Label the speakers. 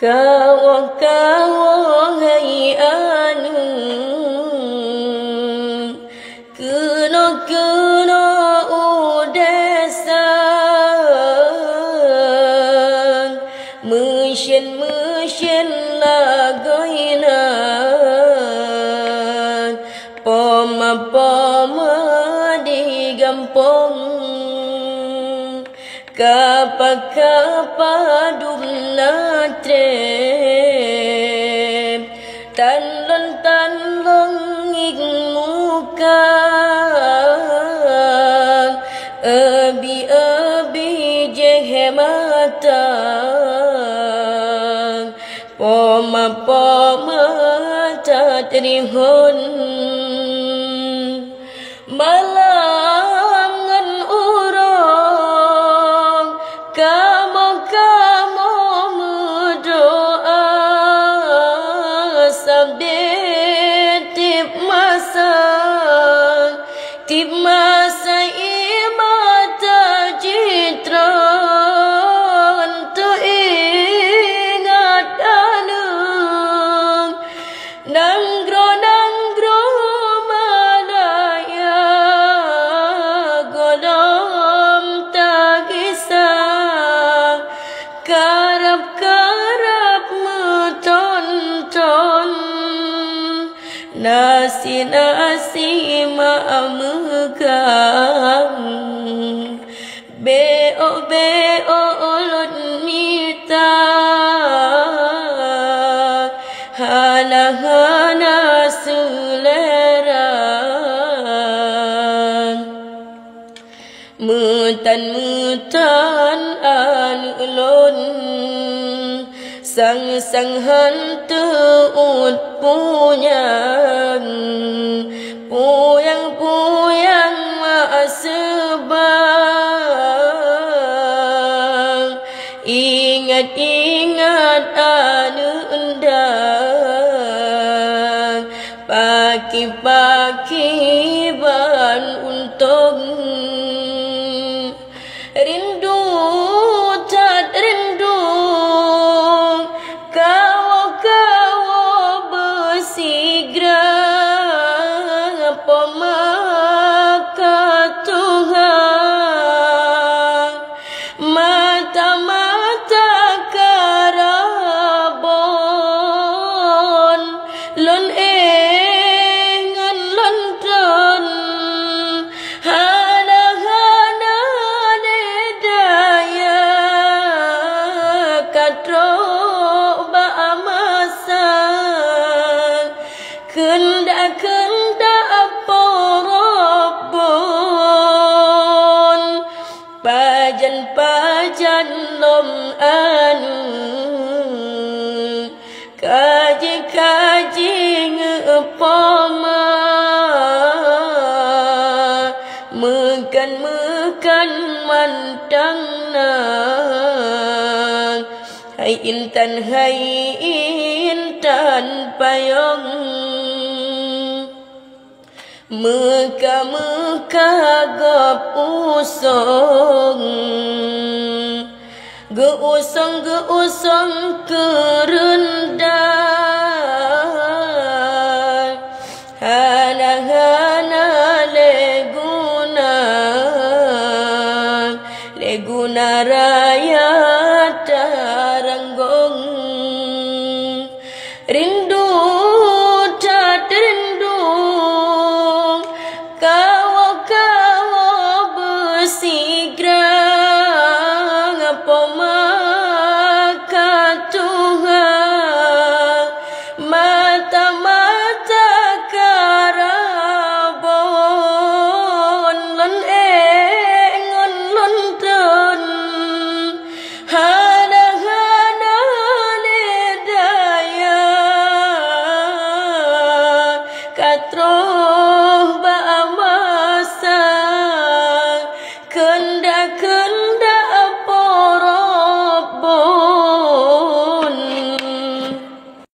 Speaker 1: Kawo-kawo hai anu kena udesan mesin lagoinan poma-poma digampong kapa-kapa dumna trem tanlon ing muka abi jehemata poma-poma tatrihun malangan urang kamu berdoa sabde tip masa imata citra untuk ingat anung nanggro malaya godom tagisah karap metonton nasi maamegang beo ulun mita hana selera mutan anulun sang hantu puyang maasebang ingat anu undang paki ban untung rindu tak rindu kawo bersigra pemaka Tuhan mata-mata karabon lon engan lonton hana nedaya katro ba amasa kenda porobon pajan nom anu kaji ngepoma mekan mantang na hai intan payong Meka gap geusong kerendah hana leguna raya taranggong rindu tak rindu kawo bersigra ngapoma